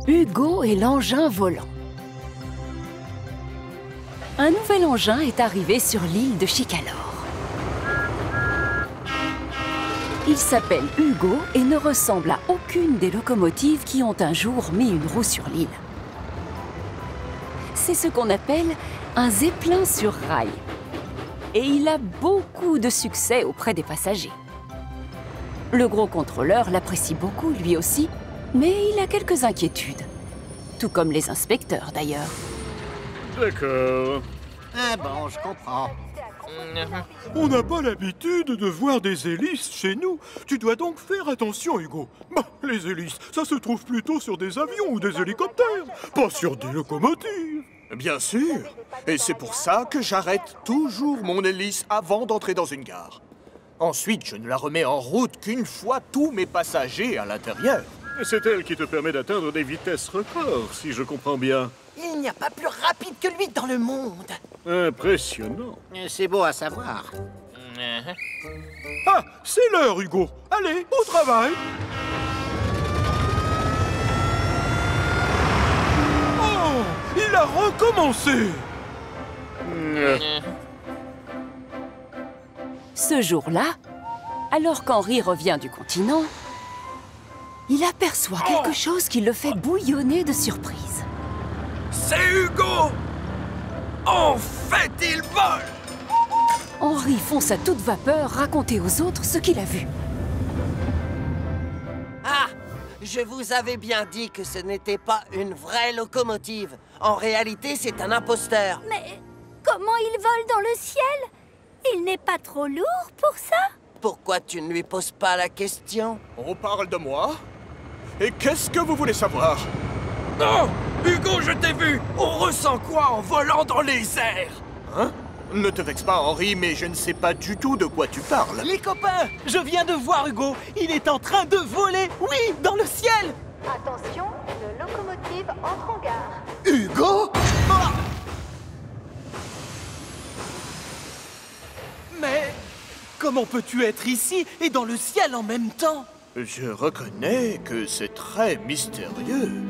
Hugo et l'engin volant. Un nouvel engin est arrivé sur l'île de Chicalor. Il s'appelle Hugo et ne ressemble à aucune des locomotives qui ont un jour mis une roue sur l'île. C'est ce qu'on appelle un zeppelin sur rail. Et il a beaucoup de succès auprès des passagers. Le gros contrôleur l'apprécie beaucoup lui aussi, mais il a quelques inquiétudes. Tout comme les inspecteurs d'ailleurs. D'accord. Ah bon, je comprends. On n'a pas l'habitude de voir des hélices chez nous. Tu dois donc faire attention, Hugo. Bah, les hélices, ça se trouve plutôt sur des avions ou des hélicoptères, pas sur des locomotives. Bien sûr. Et c'est pour ça que j'arrête toujours mon hélice avant d'entrer dans une gare. Ensuite, je ne la remets en route qu'une fois tous mes passagers à l'intérieur. C'est elle qui te permet d'atteindre des vitesses records, si je comprends bien. Il n'y a pas plus rapide que lui dans le monde. Impressionnant. C'est beau à savoir. Ah, c'est l'heure, Hugo. Allez, au travail. Oh, il a recommencé. Ce jour-là, alors qu'Henri revient du continent, il aperçoit quelque chose qui le fait bouillonner de surprise. C'est Hugo! En fait, il vole! Henri fonce à toute vapeur raconter aux autres ce qu'il a vu. Ah! Je vous avais bien dit que ce n'était pas une vraie locomotive. En réalité, c'est un imposteur. Mais comment il vole dans le ciel? Il n'est pas trop lourd pour ça? Pourquoi tu ne lui poses pas la question? On parle de moi? Et qu'est-ce que vous voulez savoir? Non! Hugo, je t'ai vu! On ressent quoi en volant dans les airs? Hein? Ne te vexe pas, Henri, mais je ne sais pas du tout de quoi tu parles. Les copains, je viens de voir Hugo. Il est en train de voler, oui, dans le ciel. Attention, une locomotive entre en gare. Hugo? Ah! Mais comment peux-tu être ici et dans le ciel en même temps? Je reconnais que c'est très mystérieux.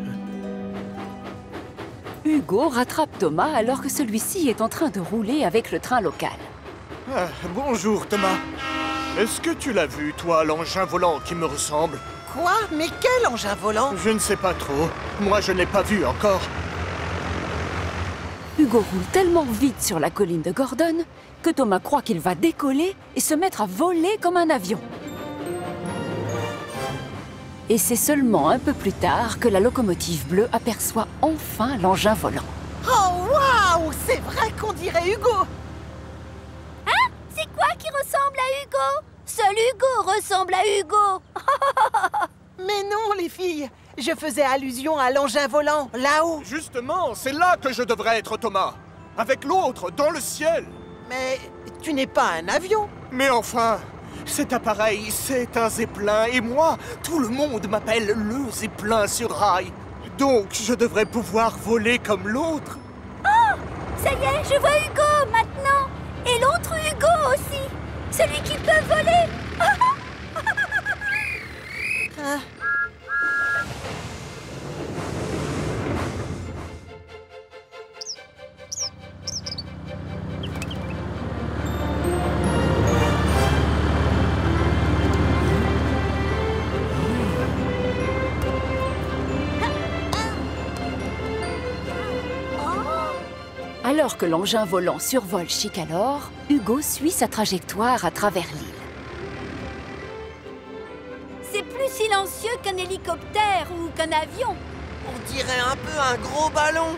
Hugo rattrape Thomas alors que celui-ci est en train de rouler avec le train local. Ah, bonjour, Thomas. Est-ce que tu l'as vu, toi, l'engin volant qui me ressemble? Quoi? Mais quel engin volant? Je ne sais pas trop. Moi, je ne l'ai pas vu encore. Hugo roule tellement vite sur la colline de Gordon que Thomas croit qu'il va décoller et se mettre à voler comme un avion. Et c'est seulement un peu plus tard que la locomotive bleue aperçoit enfin l'engin volant. Oh, waouh! C'est vrai qu'on dirait Hugo! Hein? C'est quoi qui ressemble à Hugo? Seul Hugo ressemble à Hugo! Mais non, les filles! Je faisais allusion à l'engin volant, là-haut! Justement, c'est là que je devrais être, Thomas. Avec l'autre, dans le ciel. Mais tu n'es pas un avion! Mais enfin, cet appareil, c'est un zeppelin. Et moi, tout le monde m'appelle le zeppelin sur rail. Donc, je devrais pouvoir voler comme l'autre. Oh! Ça y est, je vois Hugo maintenant! Et l'autre Hugo aussi! Celui qui peut voler! Ah. Alors que l'engin volant survole Chicalor, Hugo suit sa trajectoire à travers l'île. C'est plus silencieux qu'un hélicoptère ou qu'un avion. On dirait un peu un gros ballon!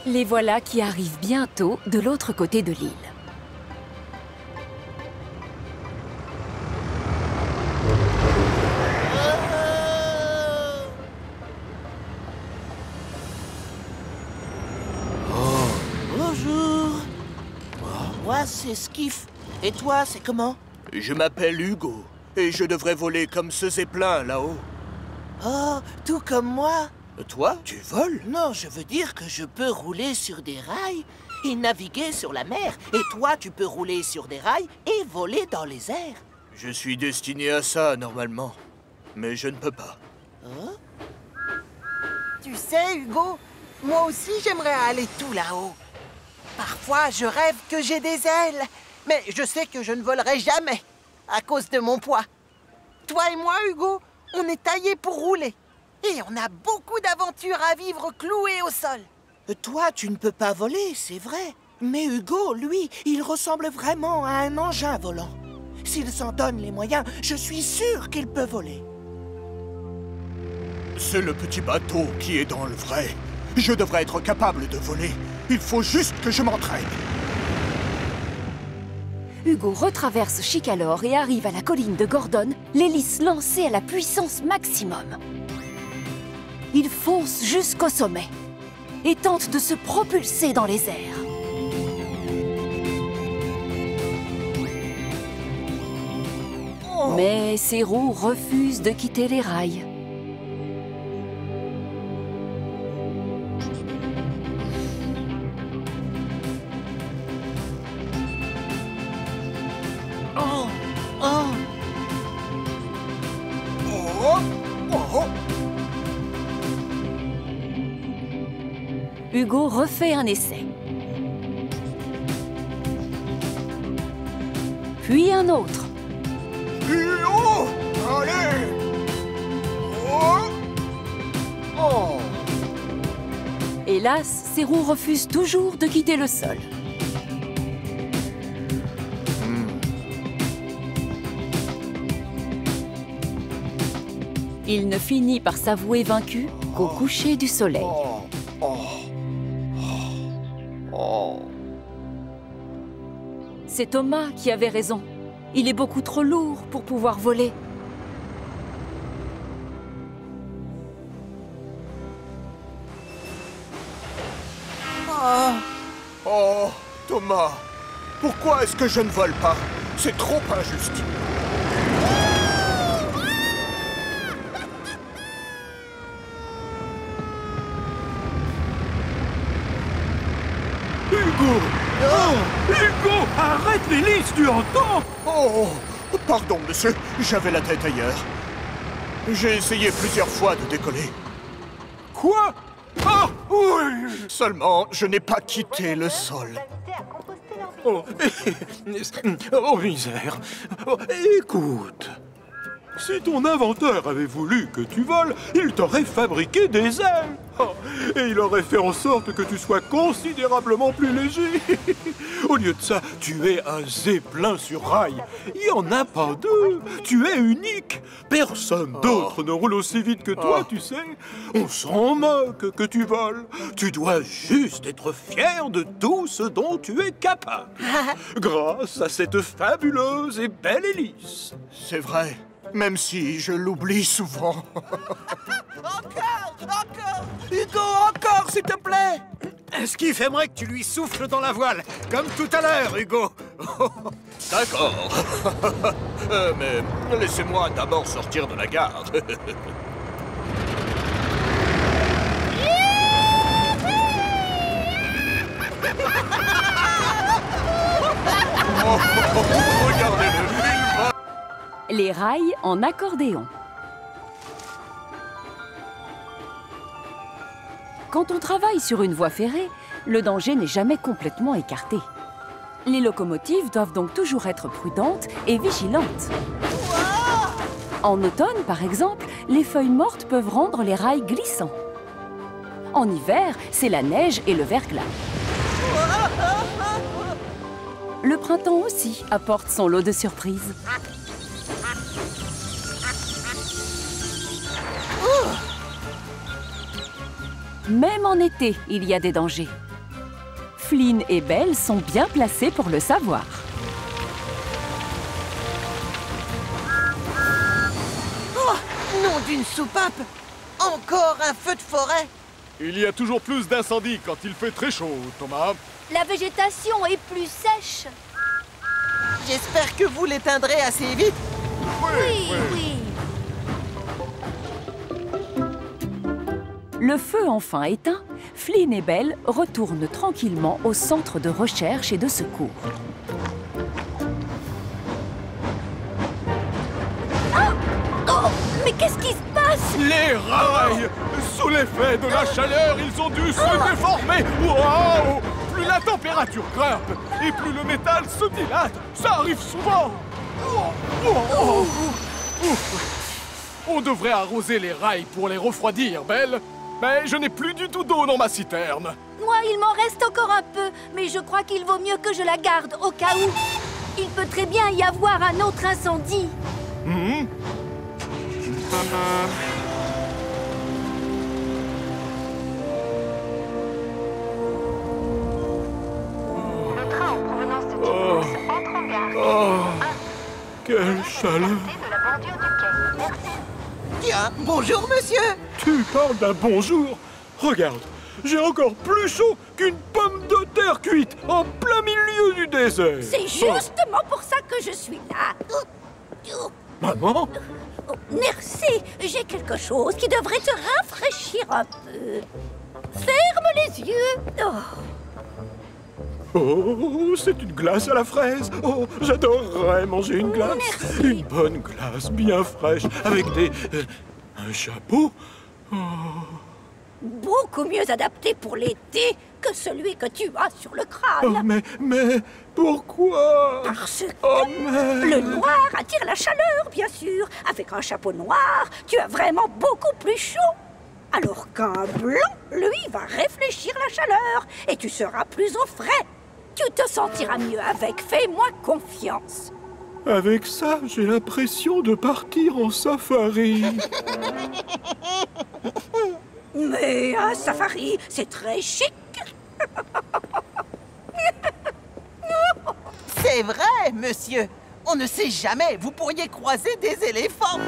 Les voilà qui arrivent bientôt de l'autre côté de l'île. Bonjour! Moi, c'est Skiff. Et toi, c'est comment? Je m'appelle Hugo. Et je devrais voler comme ce zeppelin là-haut. Oh, tout comme moi? Toi, tu voles? Non, je veux dire que je peux rouler sur des rails et naviguer sur la mer. Et toi, tu peux rouler sur des rails et voler dans les airs. Je suis destiné à ça, normalement. mais je ne peux pas. Tu sais, Hugo, moi aussi j'aimerais aller tout là-haut. Parfois, je rêve que j'ai des ailes, mais je sais que je ne volerai jamais à cause de mon poids. Toi et moi, Hugo, on est taillés pour rouler. Et on a beaucoup d'aventures à vivre cloués au sol. Toi, tu ne peux pas voler, c'est vrai. Mais Hugo, lui, il ressemble vraiment à un engin volant. S'il s'en donne les moyens, je suis sûr qu'il peut voler. C'est le petit bateau qui est dans le vrai. Je devrais être capable de voler. Il faut juste que je m'entraîne. Hugo retraverse Chicalor et arrive à la colline de Gordon, l'hélice lancée à la puissance maximum. Il fonce jusqu'au sommet et tente de se propulser dans les airs. Mais ses roues refusent de quitter les rails. Hugo refait un essai. Puis un autre. Oh, allez! Oh! Hélas, ses roues refusent toujours de quitter le sol. Il ne finit par s'avouer vaincu qu'au coucher du soleil. C'est Thomas qui avait raison. Il est beaucoup trop lourd pour pouvoir voler. Oh, Thomas, pourquoi est-ce que je ne vole pas? C'est trop injuste. Hugo! Oh! Hugo! Arrête l'hélice, tu entends? Oh, pardon, monsieur, j'avais la tête ailleurs. J'ai essayé plusieurs fois de décoller. Quoi? Ah, oui! Seulement, je n'ai pas quitté le sol. Oh, oh misère. Oh, écoute, si ton inventeur avait voulu que tu voles, il t'aurait fabriqué des ailes. Oh, et il aurait fait en sorte que tu sois considérablement plus léger. Au lieu de ça, tu es un zeppelin sur rail. Il n'y en a pas deux. Tu es unique. Personne d'autre ne roule aussi vite que toi, tu sais. On s'en moque que tu voles. Tu dois juste être fier de tout ce dont tu es capable. Grâce à cette fabuleuse et belle hélice. C'est vrai, même si je l'oublie souvent. Encore! Hugo, encore, s'il te plaît! Skiff aimerait que tu lui souffles dans la voile, comme tout à l'heure, Hugo. D'accord. Mais laissez-moi d'abord sortir de la gare. Regardez-le, il va... Les rails en accordéon. Quand on travaille sur une voie ferrée, le danger n'est jamais complètement écarté. Les locomotives doivent donc toujours être prudentes et vigilantes. En automne, par exemple, les feuilles mortes peuvent rendre les rails glissants. En hiver, c'est la neige et le verglas. Le printemps aussi apporte son lot de surprises. Même en été, il y a des dangers. Flynn et Belle sont bien placés pour le savoir. Oh, nom d'une soupape! Encore un feu de forêt! Il y a toujours plus d'incendies quand il fait très chaud, Thomas. La végétation est plus sèche. J'espère que vous l'éteindrez assez vite. Oui. Le feu enfin éteint, Flynn et Belle retournent tranquillement au centre de recherche et de secours. Oh, mais qu'est-ce Les rails! Sous l'effet de la chaleur, ils ont dû se déformer! Waouh! Plus la température grimpe, et plus le métal se dilate! Ça arrive souvent! On devrait arroser les rails pour les refroidir, Belle! Mais je n'ai plus du tout d'eau dans ma citerne! Moi, il m'en reste encore un peu, mais je crois qu'il vaut mieux que je la garde au cas où. Il peut très bien y avoir un autre incendie. Le train en provenance de Tinos entre en gare. Quelle chaleur! De la bordure du quai. Merci. Tiens, bonjour, monsieur. Tu parles d'un bonjour? Regarde, j'ai encore plus chaud qu'une pomme de terre cuite en plein milieu du désert. C'est justement pour ça que je suis là. Maman? Oh, merci, j'ai quelque chose qui devrait te rafraîchir un peu. Ferme les yeux. Oh, c'est une glace à la fraise. Oh, j'adorerais manger une glace. Merci. Une bonne glace bien fraîche avec des... un chapeau. Beaucoup mieux adapté pour l'été que celui que tu as sur le Oh, crâne. mais pourquoi? Parce que Oh, mais... le noir attire la chaleur, bien sûr. Avec un chapeau noir, tu as vraiment beaucoup plus chaud. Alors qu'un blanc, lui, va réfléchir la chaleur et tu seras plus au frais. Tu te sentiras mieux avec. Fais-moi confiance. Avec ça, j'ai l'impression de partir en safari. Mais un safari, c'est très chic. C'est vrai, monsieur. On ne sait jamais, vous pourriez croiser des éléphants.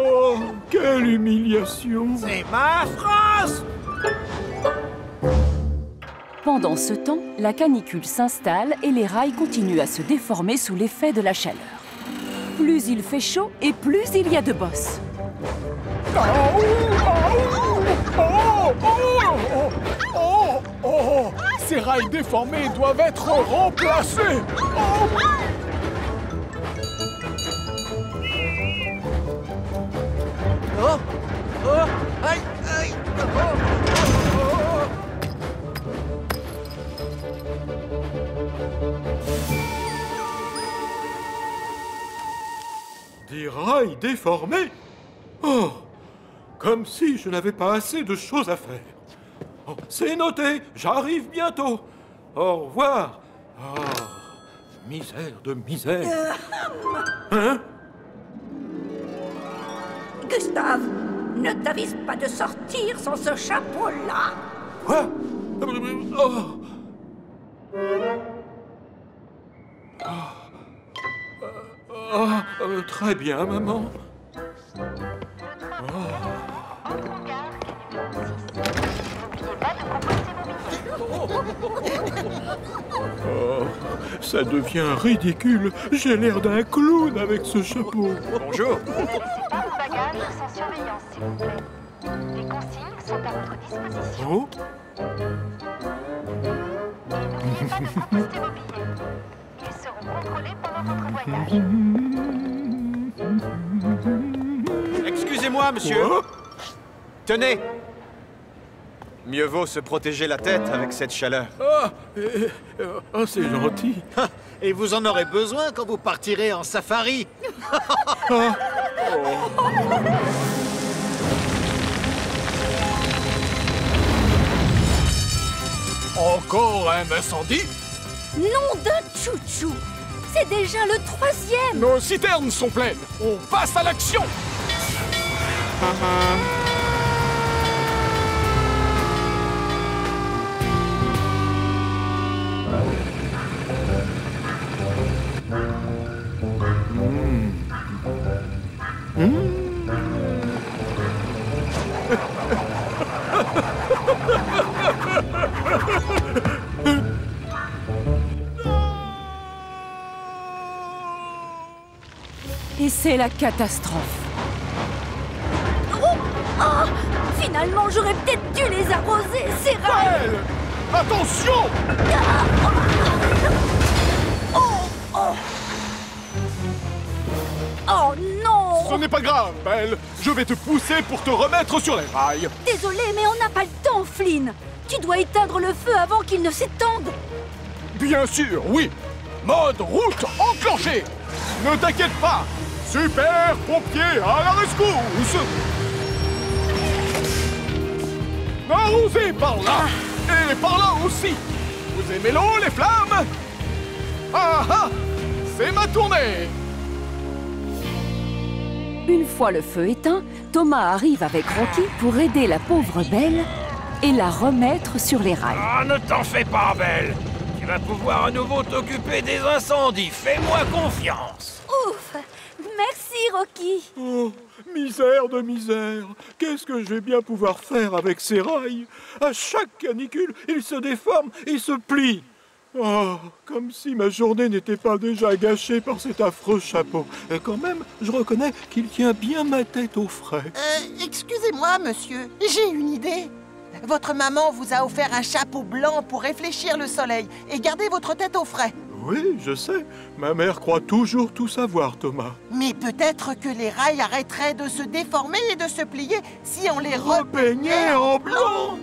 Oh, quelle humiliation! C'est ma France! Pendant ce temps, la canicule s'installe et les rails continuent à se déformer sous l'effet de la chaleur. Plus il fait chaud et plus il y a de bosses. Ces rails déformés doivent être remplacés! Oh! Oh! Aïe! Aïe! Des rails déformés? Oh! Comme si je n'avais pas assez de choses à faire. Oh, c'est noté, j'arrive bientôt. Au revoir. Oh, misère de misère. Hein? Gustave, ne t'avise pas de sortir sans ce chapeau-là. Quoi? Oh! Très bien, maman. Entre en gare, numéro 6. N'oubliez pas de composer vos billets. Oh, ça devient ridicule. J'ai l'air d'un clown avec ce chapeau. Bonjour! Ne laissez pas vos bagages sans surveillance, s'il vous plaît. Les consignes sont à votre disposition. Oh? N'oubliez pas de composter vos billets. Ils seront contrôlés pendant votre voyage. Excusez-moi, monsieur! Quoi? Tenez! Mieux vaut se protéger la tête avec cette chaleur. Oh, c'est gentil. Et vous en aurez besoin quand vous partirez en safari. Encore un incendie? Nom d'un chouchou. C'est déjà le 3e. Nos citernes sont pleines. On passe à l'action! Et c'est la catastrophe. Oh, finalement, j'aurais peut-être dû les arroser, ces rails. Belle! Attention! pas grave, Belle. Je vais te pousser pour te remettre sur les rails. Désolé, mais on n'a pas le temps, Flynn. Tu dois éteindre le feu avant qu'il ne s'étende. Bien sûr, oui. Mode route enclenché. Ne t'inquiète pas. Super pompier à la rescousse. Arrosez par là. Et par là aussi. Vous aimez l'eau, les flammes? Ah ah! C'est ma tournée! Une fois le feu éteint, Thomas arrive avec Rocky pour aider la pauvre Belle et la remettre sur les rails. Ah, ne t'en fais pas, Belle. Tu vas pouvoir à nouveau t'occuper des incendies. Fais-moi confiance. Ouf! Merci, Rocky. Oh, misère de misère. Qu'est-ce que je vais bien pouvoir faire avec ces rails? À chaque canicule, ils se déforment et se plient. Oh, comme si ma journée n'était pas déjà gâchée par cet affreux chapeau. Et quand même, je reconnais qu'il tient bien ma tête au frais. Excusez-moi, monsieur, j'ai une idée. Votre maman vous a offert un chapeau blanc pour réfléchir le soleil et garder votre tête au frais. Oui, je sais. Ma mère croit toujours tout savoir, Thomas. Mais peut-être que les rails arrêteraient de se déformer et de se plier si on les repeignait en blanc.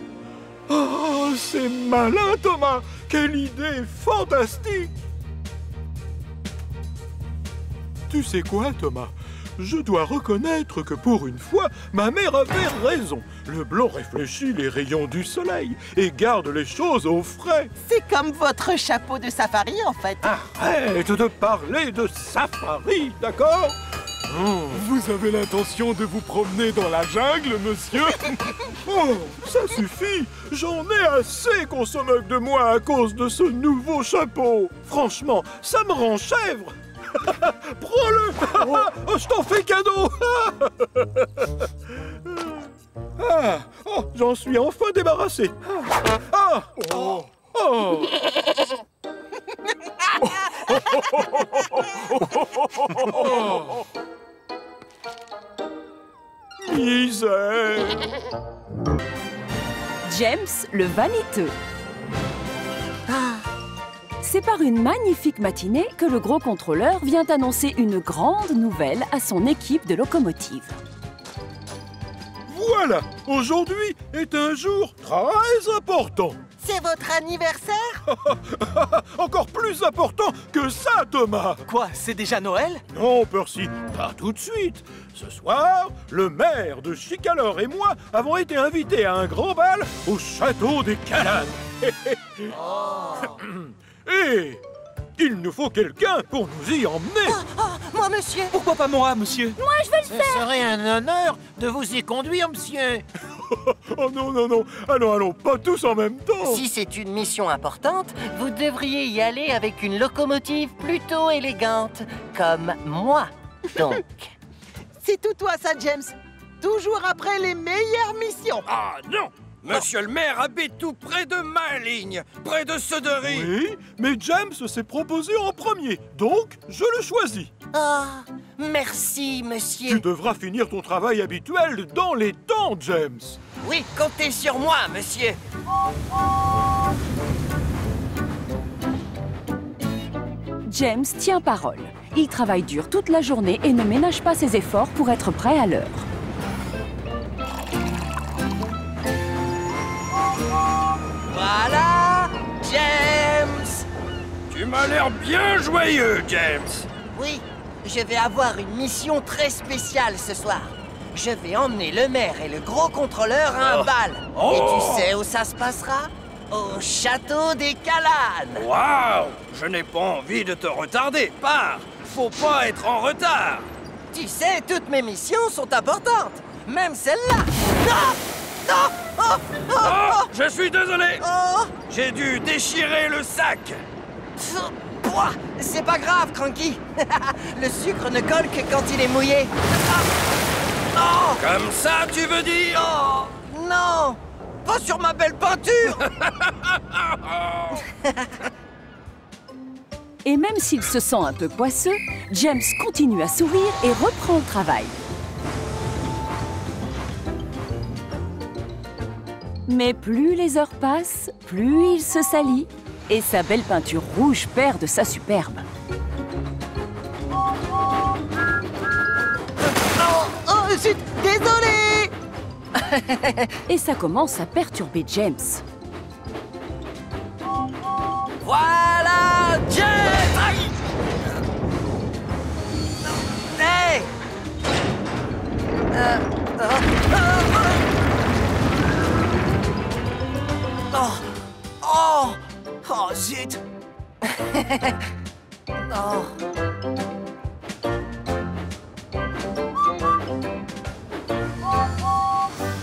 Oh, c'est malin, Thomas! Quelle idée fantastique! Tu sais quoi, Thomas? Je dois reconnaître que pour une fois, ma mère avait raison. Le blanc réfléchit les rayons du soleil et garde les choses au frais. C'est comme votre chapeau de safari, en fait. Arrête de parler de safari, d'accord? Vous avez l'intention de vous promener dans la jungle, monsieur? Oh, ça suffit! J'en ai assez qu'on se moque de moi à cause de ce nouveau chapeau! Franchement, ça me rend chèvre! Prends-le! Oh, je t'en fais cadeau! J'en suis enfin débarrassé! Misère! James le vaniteux. C'est par une magnifique matinée que le gros contrôleur vient annoncer une grande nouvelle à son équipe de locomotives. Voilà! Aujourd'hui est un jour très important! C'est votre anniversaire? Encore plus important que ça, Thomas! Quoi, c'est déjà Noël? Non, Percy, pas tout de suite. Ce soir, le maire de Chicalor et moi avons été invités à un grand bal au château des Calanes. Et il nous faut quelqu'un pour nous y emmener. Moi, monsieur. Pourquoi pas moi, monsieur? Moi, je vais le faire. Ce serait un honneur de vous y conduire, monsieur. Oh non, non, non. Allons, pas tous en même temps. Si c'est une mission importante, vous devriez y aller avec une locomotive plutôt élégante, comme moi, donc. C'est tout toi, ça, James. Toujours après les meilleures missions. Ah non! Monsieur le maire habite tout près de ma ligne, près de Sudery. Oui, mais James s'est proposé en premier, donc je le choisis. Ah, merci, monsieur. Tu devras finir ton travail habituel dans les temps, James. Oui, comptez sur moi, monsieur. James tient parole. Il travaille dur toute la journée et ne ménage pas ses efforts pour être prêt à l'heure. Voilà, James. Tu m'as l'air bien joyeux, James. Oui, je vais avoir une mission très spéciale ce soir. Je vais emmener le maire et le gros contrôleur à un bal. Et tu sais où ça se passera? Au château des Calanes. Waouh! Je n'ai pas envie de te retarder. Pars! Faut pas être en retard. Tu sais, toutes mes missions sont importantes. Même celle-là. Non! Non! Je suis désolé. Oh! J'ai dû déchirer le sac. C'est pas grave, Cranky. Le sucre ne colle que quand il est mouillé. Oh! Comme ça, tu veux dire? Oh! Non! Pas sur ma belle peinture! Et même s'il se sent un peu poisseux, James continue à sourire et reprend le travail. Mais plus les heures passent, plus il se salit et sa belle peinture rouge perd de sa superbe. zut, désolé. Et ça commence à perturber James. Voilà, James. Aïe. Hey. Oh, zut. Oh.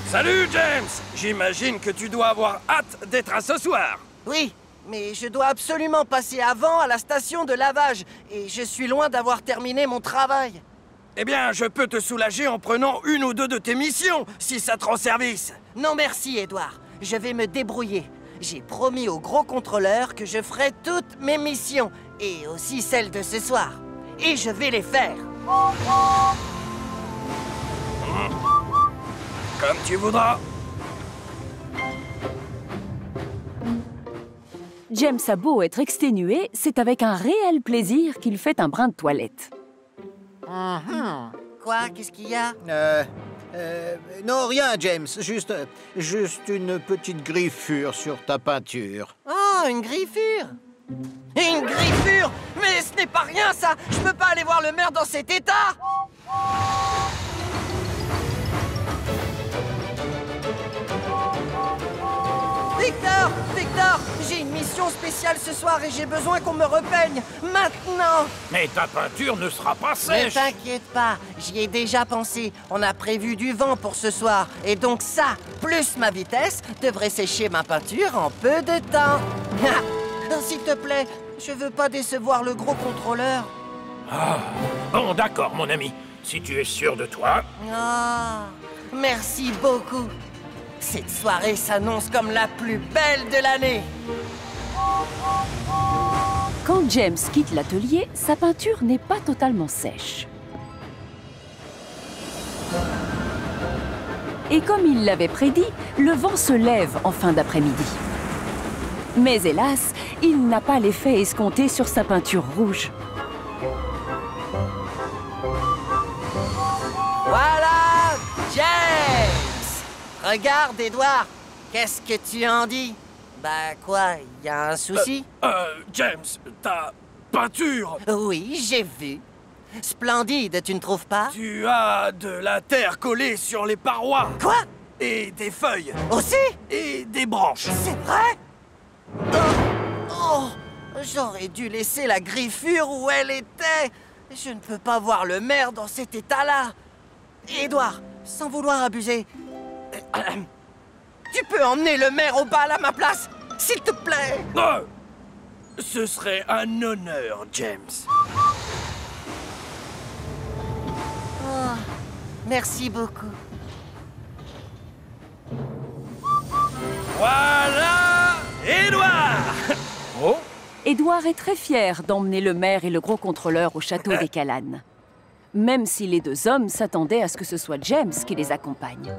Salut, James! J'imagine que tu dois avoir hâte d'être à ce soir. Oui, mais je dois absolument passer avant à la station de lavage. Et je suis loin d'avoir terminé mon travail. Eh bien, je peux te soulager en prenant une ou deux de tes missions, si ça te rend service. Non merci, Edouard. Je vais me débrouiller. J'ai promis au gros contrôleur que je ferai toutes mes missions, et aussi celles de ce soir. Et je vais les faire. Comme tu voudras. James a beau être exténué, c'est avec un réel plaisir qu'il fait un brin de toilette. Quoi? Qu'est-ce qu'il y a? Non, rien, James. Juste une petite griffure sur ta peinture. Oh, une griffure! Une griffure! Mais ce n'est pas rien, ça! Je peux pas aller voir le maire dans cet état! Victor! Victor! J'ai une mission spéciale ce soir et j'ai besoin qu'on me repeigne! Maintenant! Mais ta peinture ne sera pas Ne sèche. t'inquiète pas, j'y ai déjà pensé. On a prévu du vent pour ce soir. Et donc ça, plus ma vitesse, devrait sécher ma peinture en peu de temps. S'il te plaît, je veux pas décevoir le gros contrôleur. Ah, bon, d'accord, mon ami. Si tu es sûr de toi. Ah, merci beaucoup. Cette soirée s'annonce comme la plus belle de l'année. Quand James quitte l'atelier, sa peinture n'est pas totalement sèche. Et comme il l'avait prédit, le vent se lève en fin d'après-midi. Mais hélas, il n'a pas l'effet escompté sur sa peinture rouge. Voilà, James! Regarde, Edouard, qu'est-ce que tu en dis? Bah quoi, y a un souci? James, ta peinture. Oui, j'ai vu. Splendide, tu ne trouves pas? Tu as de la terre collée sur les parois. Quoi? Et des feuilles. Aussi? Et des branches. C'est vrai? Oh, j'aurais dû laisser la griffure où elle était. Je ne peux pas voir le maire dans cet état-là. Édouard, sans vouloir abuser, tu peux emmener le maire au bal à ma place, s'il te plaît? Ce serait un honneur, James. Oh, merci beaucoup. Voilà, Édouard. Oh. Édouard est très fier d'emmener le maire et le gros contrôleur au château des Calanes. Même si les deux hommes s'attendaient à ce que ce soit James qui les accompagne.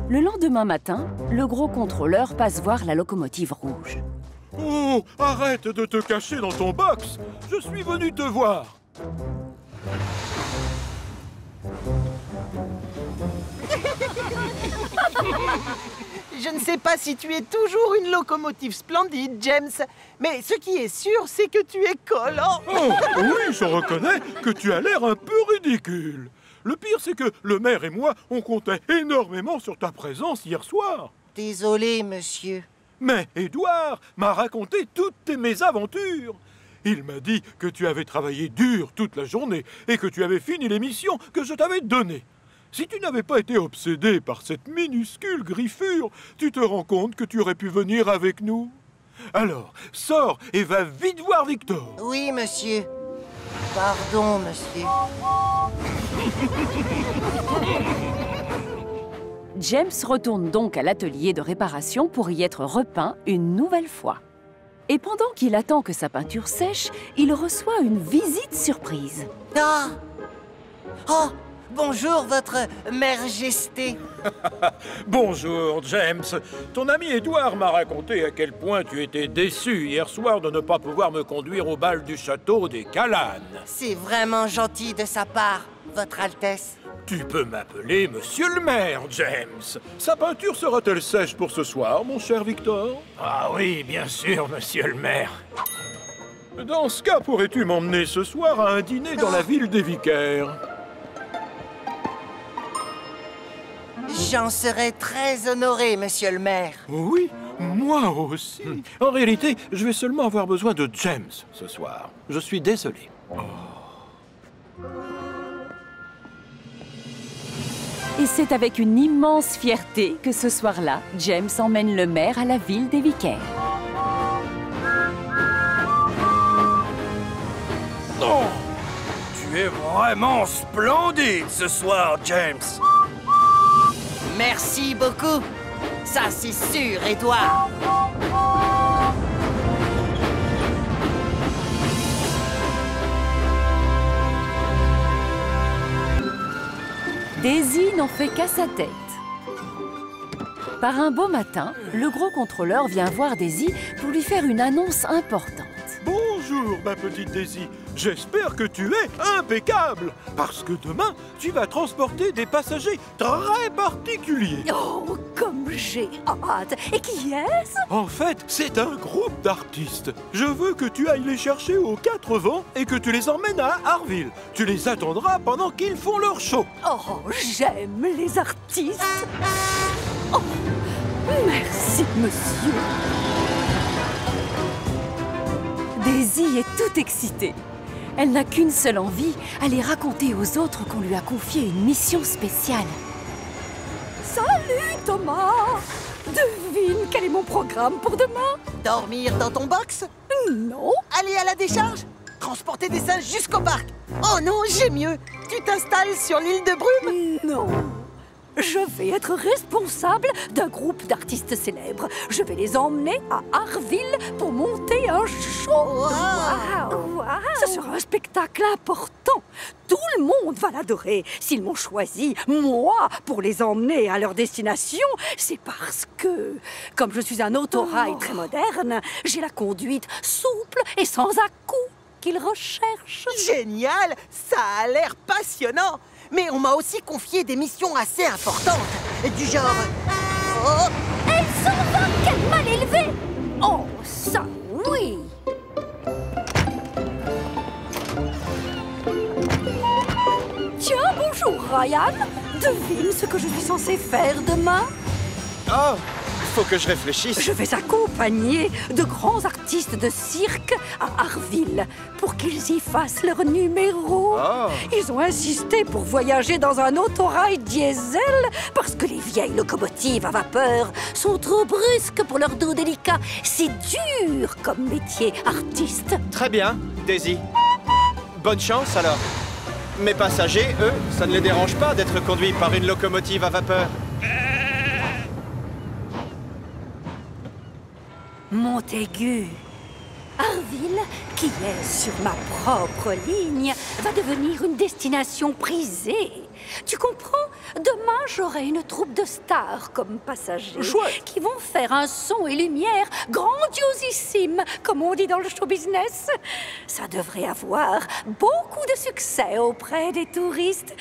Le lendemain matin, le gros contrôleur passe voir la locomotive rouge. Oh, arrête de te cacher dans ton box. Je suis venu te voir. Je ne sais pas si tu es toujours une locomotive splendide, James, mais ce qui est sûr, c'est que tu es collant. Oh, oui, je reconnais que tu as l'air un peu ridicule. Le pire, c'est que le maire et moi, on comptait énormément sur ta présence hier soir. Désolé, monsieur. Mais Édouard m'a raconté toutes tes mésaventures. Il m'a dit que tu avais travaillé dur toute la journée et que tu avais fini les missions que je t'avais données. Si tu n'avais pas été obsédé par cette minuscule griffure, tu te rends compte que tu aurais pu venir avec nous? Alors, sors et va vite voir Victor. Oui, monsieur. Pardon, monsieur. James retourne donc à l'atelier de réparation pour y être repeint une nouvelle fois. Et pendant qu'il attend que sa peinture sèche, il reçoit une visite surprise. Ah! Oh! Bonjour, votre majesté. Bonjour, James. Ton ami Edward m'a raconté à quel point tu étais déçu hier soir de ne pas pouvoir me conduire au bal du château des Callahan. C'est vraiment gentil de sa part, votre Altesse. Tu peux m'appeler Monsieur le maire, James. Sa peinture sera-t-elle sèche pour ce soir, mon cher Victor? Ah oui, bien sûr, monsieur le maire. Dans ce cas, pourrais-tu m'emmener ce soir à un dîner dans la ville des Vicaires? J'en serais très honoré, monsieur le maire. Oui, moi aussi. En réalité, je vais seulement avoir besoin de James ce soir. Je suis désolé. Et c'est avec une immense fierté que ce soir-là, James emmène le maire à la ville des Vicaires. Oh, tu es vraiment splendide ce soir, James. Merci beaucoup. Ça, c'est sûr, Edward. Daisy n'en fait qu'à sa tête. Par un beau matin, le gros contrôleur vient voir Daisy pour lui faire une annonce importante. Bonjour, ma petite Daisy. J'espère que tu es impeccable, parce que demain, tu vas transporter des passagers très particuliers. Oh, comme j'ai hâte! Et qui est-ce? En fait, c'est un groupe d'artistes. Je veux que tu ailles les chercher aux 4 vents et que tu les emmènes à Harville. Tu les attendras pendant qu'ils font leur show. Oh, j'aime les artistes! Oh, merci, monsieur! Daisy est toute excitée. Elle n'a qu'une seule envie, aller raconter aux autres qu'on lui a confié une mission spéciale. Salut, Thomas! Devine quel est mon programme pour demain? Dormir dans ton box? Non. Aller à la décharge? Transporter des singes jusqu'au parc? Oh non, j'ai mieux. Tu t'installes sur l'île de Brume? Non. Je vais être responsable d'un groupe d'artistes célèbres. Je vais les emmener à Harville pour monter un show. Wow. Ce sera un spectacle important. Tout le monde va l'adorer. S'ils m'ont choisi, moi, pour les emmener à leur destination, c'est parce que, comme je suis un autorail très moderne, j'ai la conduite souple et sans à-coups qu'ils recherchent. Génial! Ça a l'air passionnant. Mais on m'a aussi confié des missions assez importantes. Du genre... Oh, elle s'en va, quelle mal élevée! Oh, ça, oui! Tiens, bonjour, Ryan. Devine ce que je suis censée faire demain? Oh, faut que je réfléchisse. Je vais accompagner de grands artistes de cirque à Harville pour qu'ils y fassent leur numéro. Oh. Ils ont insisté pour voyager dans un autorail diesel parce que les vieilles locomotives à vapeur sont trop brusques pour leur dos délicat. C'est dur comme métier, artiste. Très bien, Daisy. Bonne chance alors. Mes passagers, eux, ça ne les dérange pas d'être conduits par une locomotive à vapeur. Montaigu. Harville, qui est sur ma propre ligne, va devenir une destination prisée. Tu comprends? Demain, j'aurai une troupe de stars comme passagers. Chouette. Qui vont faire un son et lumière grandiosissime, comme on dit dans le show business. Ça devrait avoir beaucoup de succès auprès des touristes.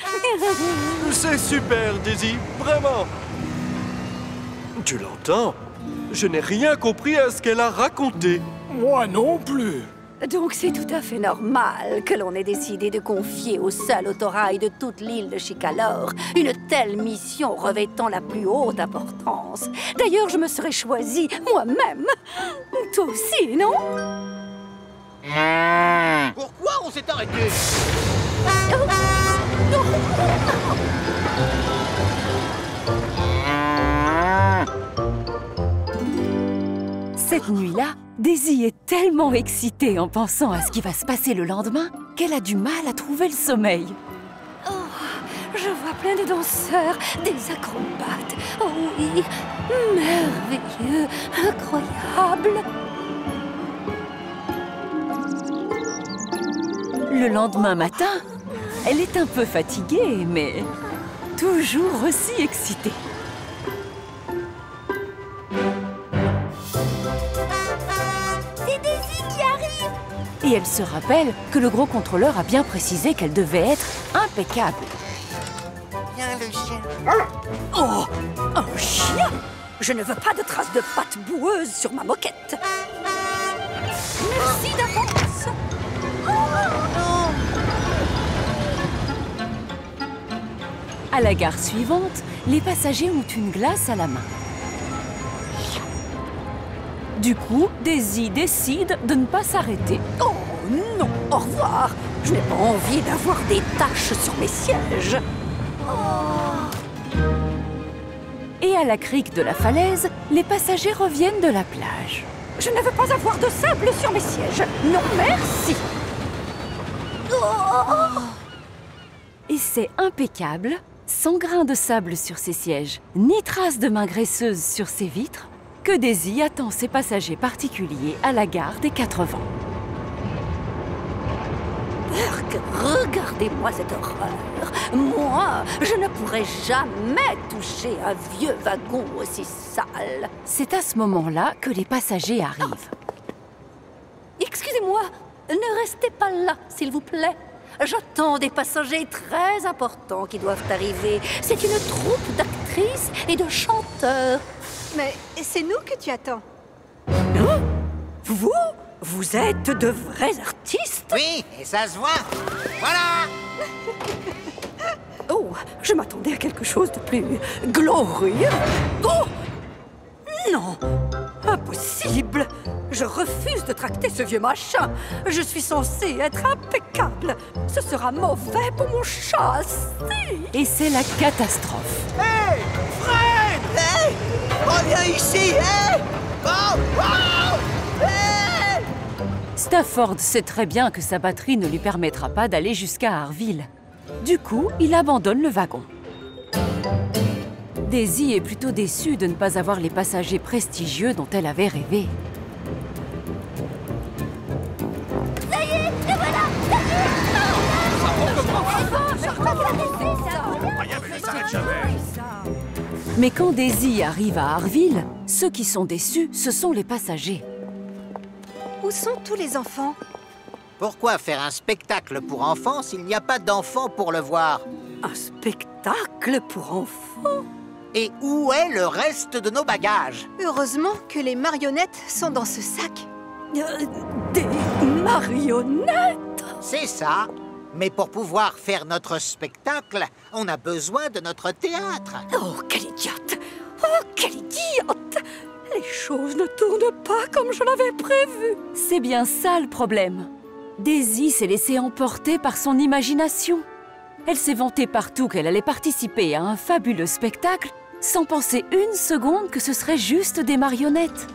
C'est super, Daisy, vraiment. Tu l'entends? Je n'ai rien compris à ce qu'elle a raconté. Moi non plus. Donc c'est tout à fait normal que l'on ait décidé de confier au seul autorail de toute l'île de Chicalor une telle mission revêtant la plus haute importance. D'ailleurs, je me serais choisie moi-même. Toi aussi, non? pourquoi on s'est arrêté? Cette nuit-là, Daisy est tellement excitée en pensant à ce qui va se passer le lendemain qu'elle a du mal à trouver le sommeil. Oh, je vois plein de danseurs, des acrobates. Oh oui, merveilleux, incroyable. Le lendemain matin, Elle est un peu fatiguée, mais toujours aussi excitée. C'est Daisy qui arrive! Et elle se rappelle que le gros contrôleur a bien précisé qu'elle devait être impeccable. Viens le chien. Oh! Un chien! Je ne veux pas de traces de pattes boueuses sur ma moquette. Merci d'avance. À la gare suivante, les passagers ont une glace à la main. Du coup, Daisy décide de ne pas s'arrêter. Oh non, au revoir. Je n'ai pas envie d'avoir des taches sur mes sièges. Et à la crique de la falaise, les passagers reviennent de la plage. Je ne veux pas avoir de sable sur mes sièges. Non, merci. Et c'est impeccable, sans grain de sable sur ses sièges, ni trace de main graisseuse sur ses vitres, que Daisy attend ses passagers particuliers à la gare des 4 vents. Burk, regardez-moi cette horreur. Moi, je ne pourrais jamais toucher un vieux wagon aussi sale. C'est à ce moment-là que les passagers arrivent. Excusez-moi, ne restez pas là, s'il vous plaît. J'attends des passagers très importants qui doivent arriver. C'est une troupe d'actrices et de chanteurs. Mais c'est nous que tu attends. Hein? Vous? Vous êtes de vrais artistes? Oui, et ça se voit. Voilà. Oh, je m'attendais à quelque chose de plus glorieux. Oh! Non! Impossible! Je refuse de tracter ce vieux machin. Je suis censée être impeccable. Ce sera mauvais pour mon châssis. Et c'est la catastrophe. Hé! Fred! Hé! Reviens ici! Hé! Oh! Oh! Hé! Stafford sait très bien que sa batterie ne lui permettra pas d'aller jusqu'à Harville. Du coup, il abandonne le wagon. Daisy est plutôt déçue de ne pas avoir les passagers prestigieux dont elle avait rêvé. Ça y est, et voilà! Mais quand Daisy arrive à Harville, ceux qui sont déçus, ce sont les passagers. Où sont tous les enfants? Pourquoi faire un spectacle pour enfants s'il n'y a pas d'enfants pour le voir? Un spectacle pour enfants? Et où est le reste de nos bagages? Heureusement que les marionnettes sont dans ce sac. Des marionnettes? C'est ça. Mais pour pouvoir faire notre spectacle, on a besoin de notre théâtre. Oh, quelle idiote! Oh, quelle idiote! Les choses ne tournent pas comme je l'avais prévu. C'est bien ça le problème. Daisy s'est laissée emporter par son imagination. Elle s'est vantée partout qu'elle allait participer à un fabuleux spectacle sans penser une seconde que ce serait juste des marionnettes.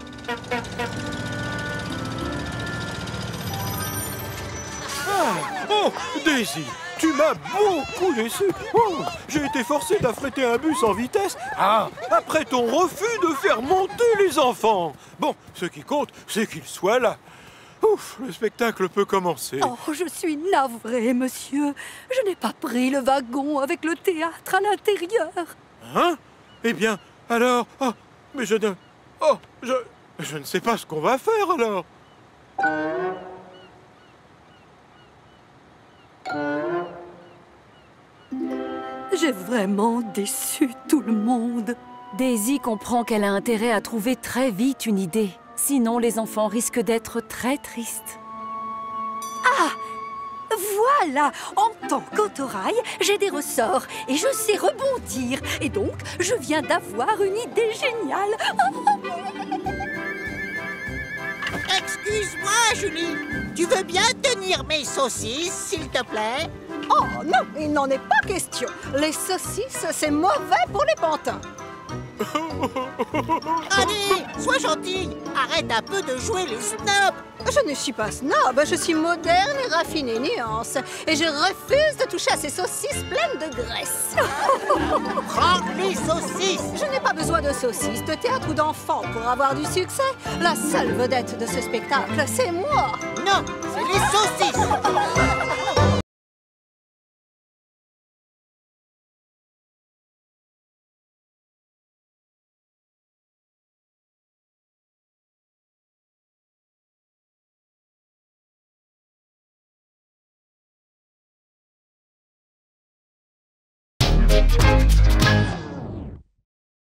Oh, Daisy, tu m'as beaucoup déçu. Oh, j'ai été forcé d'affréter un bus en vitesse après ton refus de faire monter les enfants. Bon, ce qui compte, c'est qu'ils soient là. Ouf, le spectacle peut commencer. Oh, je suis navrée, monsieur. Je n'ai pas pris le wagon avec le théâtre à l'intérieur. Hein? Eh bien, alors... Oh, mais je ne... Oh, je ne sais pas ce qu'on va faire, alors. J'ai vraiment déçu tout le monde. Daisy comprend qu'elle a intérêt à trouver très vite une idée. Sinon, les enfants risquent d'être très tristes. Ah! Voilà! En tant qu'autorail, j'ai des ressorts et je sais rebondir. Et donc, je viens d'avoir une idée géniale. Excuse-moi, Julie. Tu veux bien tenir mes saucisses, s'il te plaît? Oh non, il n'en est pas question. Les saucisses, c'est mauvais pour les pantins. Allez, sois gentille. Arrête un peu de jouer les snobs. Je ne suis pas snob, je suis moderne et raffinée nuance. Et je refuse de toucher à ces saucisses pleines de graisse. Prends les saucisses. Je n'ai pas besoin de saucisses, de théâtre ou d'enfants pour avoir du succès. La seule vedette de ce spectacle, c'est moi. Non, c'est les saucisses. Thank you.